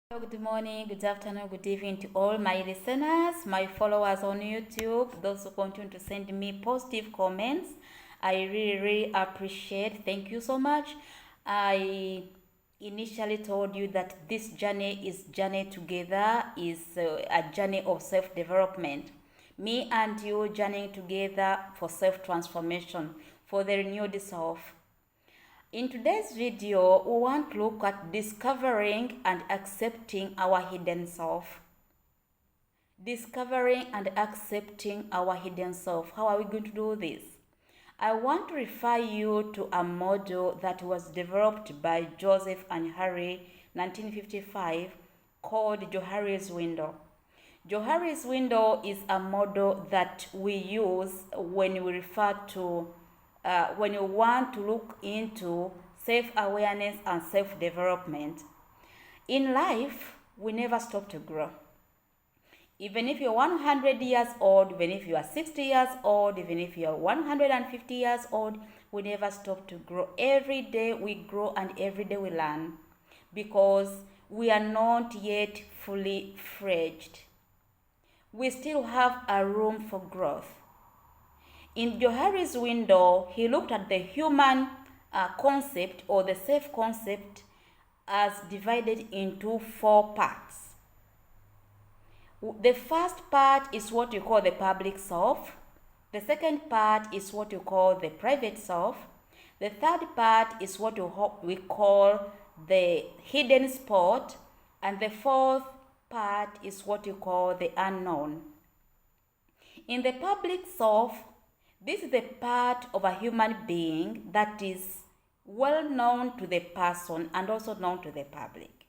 Good morning, good afternoon, good evening to all my listeners, my followers on YouTube, those who continue to send me positive comments. I really appreciate. Thank you so much. I initially told you that this journey together is a journey of self-development. Me and you journeying together for self-transformation, for the renewed self. In today's video, we want to look at discovering and accepting our hidden self. Discovering and accepting our hidden self. How are we going to do this? I want to refer you to a model that was developed by Joseph and Harry, 1955, called Joharis Window. Joharis Window is a model that we use when we refer to when you want to look into self-awareness and self-development. In life, we never stop to grow. Even if you're 100 years old, even if you are 60 years old, even if you're 150 years old, we never stop to grow. Every day we grow and every day we learn because we are not yet fully fledged. We still have a room for growth. In Joharis Window, he looked at the human concept or the self-concept as divided into 4 parts. The first part is what you call the public self. The second part is what you call the private self. The third part is what we call the hidden spot. And the fourth part is what you call the unknown. In the public self, this is the part of a human being that is well known to the person and also known to the public.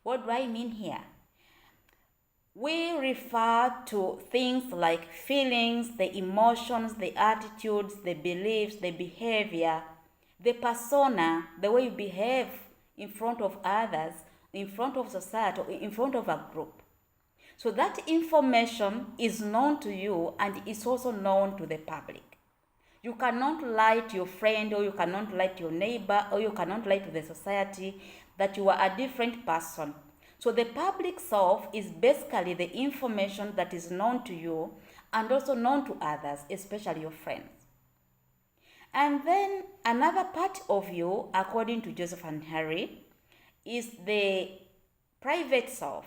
What do I mean here? We refer to things like feelings, the emotions, the attitudes, the beliefs, the behavior, the persona, the way you behave in front of others, in front of society, or in front of a group. So that information is known to you and is also known to the public. You cannot lie to your friend, or you cannot lie to your neighbor, or you cannot lie to the society that you are a different person. So the public self is basically the information that is known to you and also known to others, especially your friends. And then another part of you, according to Joseph and Harry, is the private self.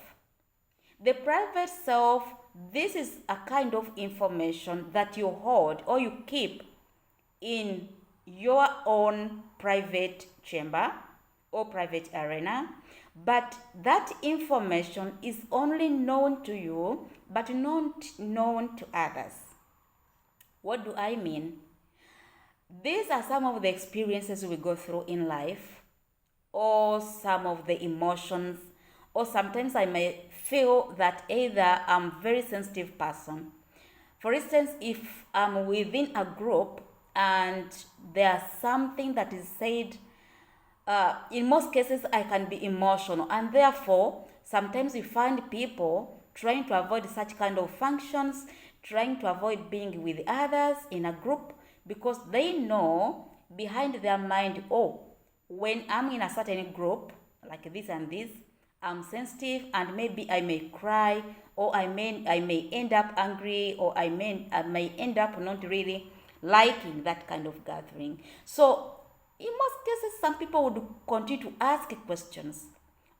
The private self, this is a kind of information that you hold or you keep in your own private chamber or private arena, but that information is only known to you but not known to others. What do I mean? These are some of the experiences we go through in life, or some of the emotions, or sometimes I may feel that either I'm a very sensitive person. For instance, if I'm within a group and there's something that is said, in most cases I can be emotional, and therefore sometimes you find people trying to avoid such kind of functions, trying to avoid being with others in a group because they know behind their mind, oh, when I'm in a certain group like this and this, I'm sensitive and maybe I may cry, or I may end up angry, or I may end up not really liking that kind of gathering. So in most cases, some people would continue to ask questions.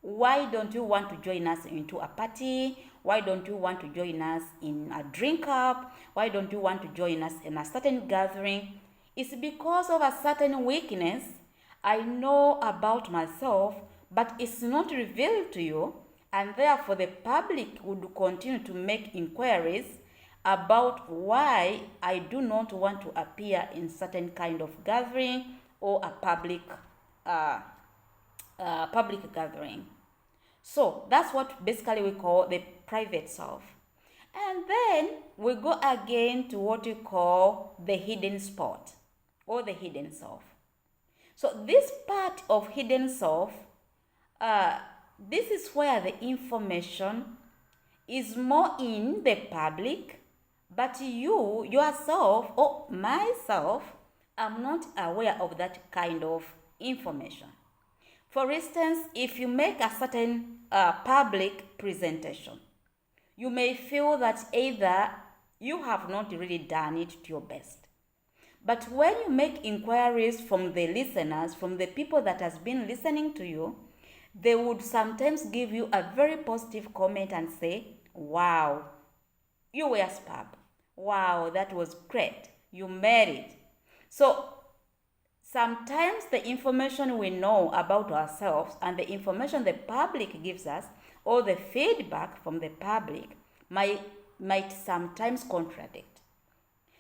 Why don't you want to join us into a party? Why don't you want to join us in a drink up? Why don't you want to join us in a certain gathering? It's because of a certain weakness I know about myself, but it's not revealed to you, and therefore the public would continue to make inquiries about why I do not want to appear in certain kind of gathering or a public gathering. So that's what basically we call the private self. And then we go again to what we call the hidden spot or the hidden self. So this part of hidden self, this is where the information is more in the public, but you, yourself, or myself, I'm not aware of that kind of information. For instance, if you make a certain public presentation, you may feel that either you have not really done it to your best. But when you make inquiries from the listeners, from the people that has been listening to you, they would sometimes give you a very positive comment and say, wow, you were superb. Wow, that was great. You made it. So sometimes the information we know about ourselves and the information the public gives us, or the feedback from the public, might sometimes contradict.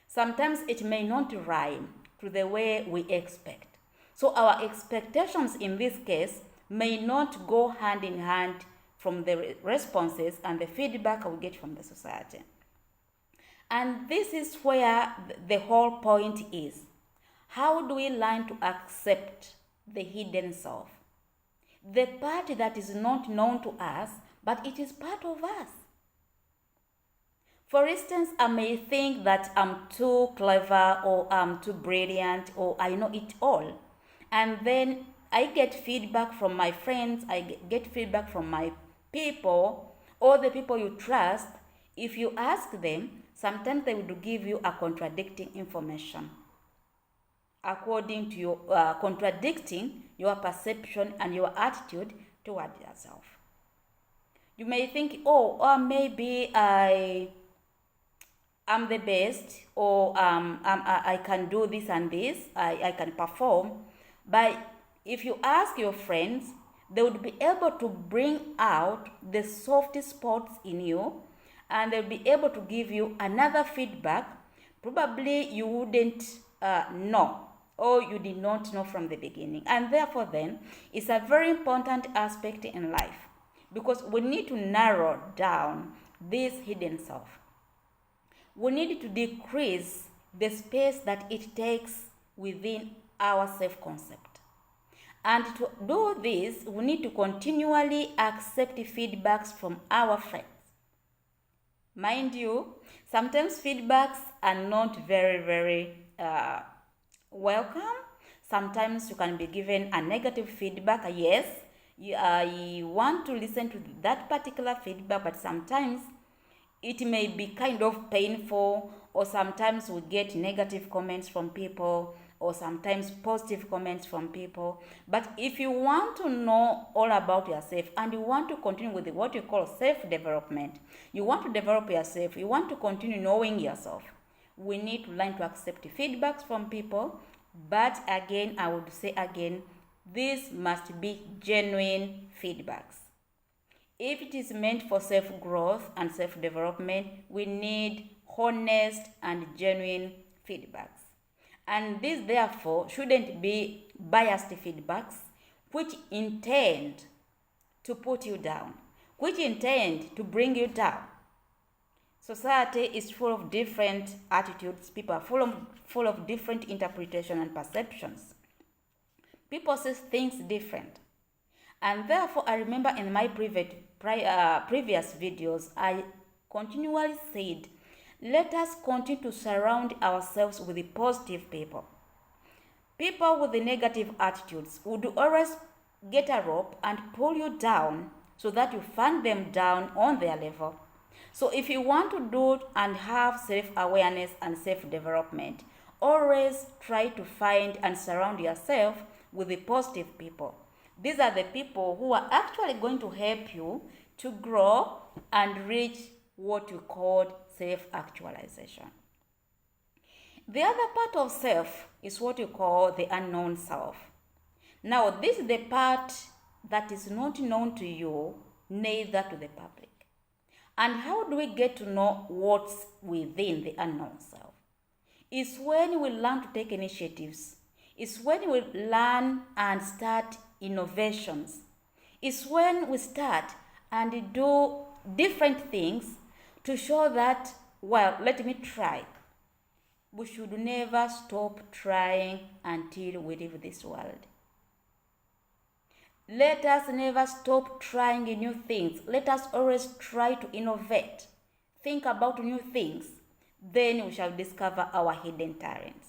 Sometimes it may not rhyme to the way we expect. So our expectations in this case may not go hand in hand from the responses and the feedback we get from the society. And this is where the whole point is. How do we learn to accept the hidden self? The part that is not known to us, but it is part of us. For instance, I may think that I'm too clever, or I'm too brilliant, or I know it all. And then I get feedback from my friends, I get feedback from my people, or the people you trust. If you ask them, sometimes they will give you a contradicting information, according to your contradicting your perception and your attitude toward yourself. You may think, maybe I'm the best, or I can do this and this, I can perform. But if you ask your friends, they would be able to bring out the soft spots in you, and they'll be able to give you another feedback probably you wouldn't know, or you did not know from the beginning. And therefore then, it's a very important aspect in life, because we need to narrow down this hidden self. We need to decrease the space that it takes within our self-concept. And to do this, we need to continually accept feedbacks from our friends. Mind you, sometimes feedbacks are not very welcome. Sometimes you can be given a negative feedback. Yes, you want to listen to that particular feedback, but sometimes it may be kind of painful, or sometimes we get negative comments from people, or sometimes positive comments from people. But if you want to know all about yourself, and you want to continue with what you call self-development, you want to develop yourself, you want to continue knowing yourself, we need to learn to accept feedbacks from people. But again, I would say again, this must be genuine feedbacks. If it is meant for self-growth and self-development, we need honest and genuine feedbacks. And these therefore shouldn't be biased feedbacks which intend to put you down, which intend to bring you down. Society is full of different attitudes. People are full of different interpretation and perceptions. People see things different. And therefore, I remember in my previous videos, I continually said, let us continue to surround ourselves with the positive people. People with the negative attitudes would always get a rope and pull you down so that you find them down on their level. So if you want to do and have self-awareness and self-development, always try to find and surround yourself with the positive people. These are the people who are actually going to help you to grow and reach what you call self-actualization. The other part of self is what you call the unknown self. Now, this is the part that is not known to you, neither to the public. And how do we get to know what's within the unknown self? It's when we learn to take initiatives. It's when we learn and start innovations. It's when we start and do different things to show that, well, let me try. We should never stop trying until we leave this world. Let us never stop trying new things. Let us always try to innovate. Think about new things. Then we shall discover our hidden talents.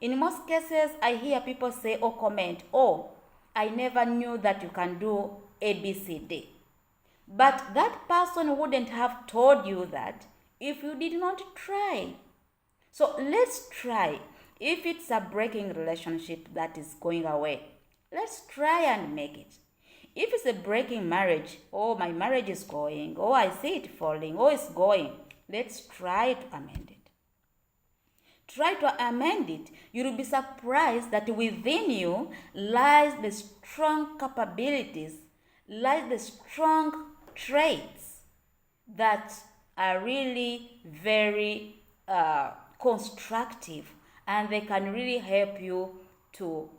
In most cases, I hear people say or comment, oh, I never knew that you can do ABCD. But that person wouldn't have told you that if you did not try. So let's try. If it's a breaking relationship that is going away, let's try and make it. If it's a breaking marriage, oh, my marriage is going, oh, I see it falling, oh, it's going, let's try to amend it. Try to amend it. You'll be surprised that within you lies the strong capabilities, lies the strong traits that are really very constructive, and they can really help you to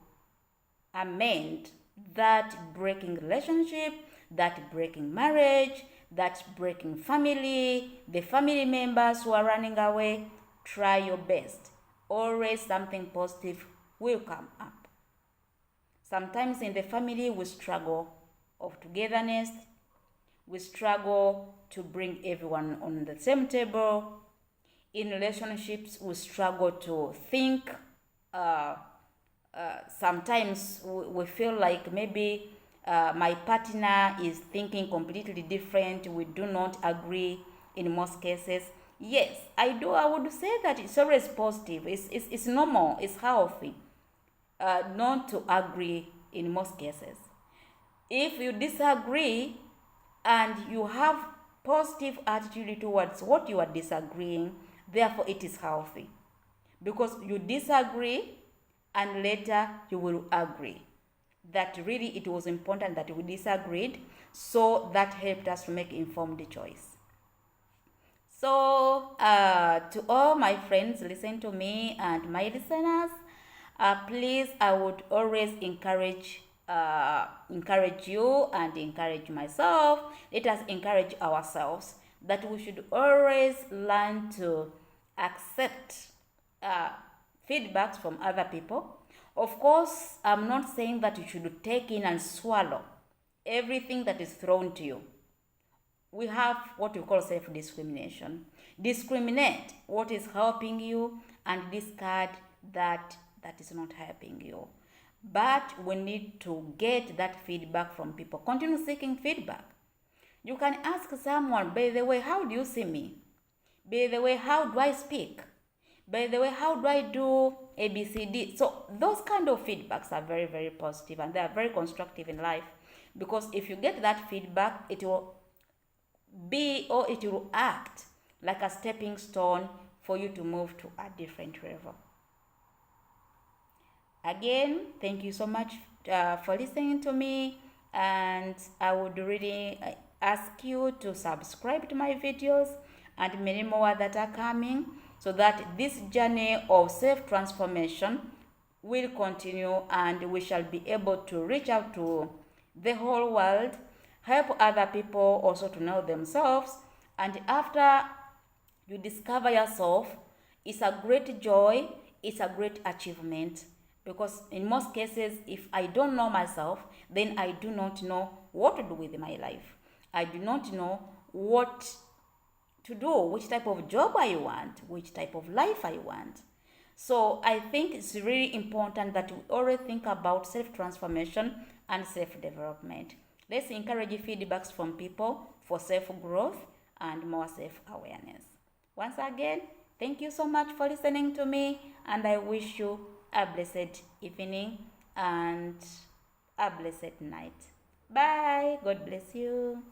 amend that breaking relationship, that breaking marriage, that breaking family, the family members who are running away. Try your best. Always something positive will come up. Sometimes in the family we struggle of togetherness. We struggle to bring everyone on the same table. In relationships, we struggle to think. Sometimes we feel like maybe my partner is thinking completely different. We do not agree in most cases. Yes, I would say that it's always positive. It's normal. It's healthy not to agree in most cases. If you disagree and you have positive attitude towards what you are disagreeing, therefore it is healthy. Because you disagree and later you will agree. That really it was important that we disagreed, so that helped us to make informed choice. So to all my friends, listen to me, and my listeners, please, I would always encourage you and encourage myself. Let us encourage ourselves that we should always learn to accept feedbacks from other people. Of course, I'm not saying that you should take in and swallow everything that is thrown to you. We have what we call self-discrimination. Discriminate what is helping you and discard that is not helping you. But we need to get that feedback from people. Continue seeking feedback. You can ask someone, by the way, how do you see me? By the way, how do I speak? By the way, how do I do ABCD? So those kind of feedbacks are very, very positive, and they are very constructive in life. Because if you get that feedback, it will be, or it will act like a stepping stone for you to move to a different level. Again, thank you so much for listening to me, and I would really ask you to subscribe to my videos and many more that are coming, so that this journey of self-transformation will continue and we shall be able to reach out to the whole world, help other people also to know themselves. And after you discover yourself, it's a great joy, it's a great achievement. Because in most cases, if I don't know myself, then I do not know what to do with my life. I do not know what to do, which type of job I want, which type of life I want. So I think it's really important that we always think about self-transformation and self-development. Let's encourage feedbacks from people for self-growth and more self-awareness. Once again, thank you so much for listening to me, and I wish you a blessed evening and a blessed night. Bye. God bless you.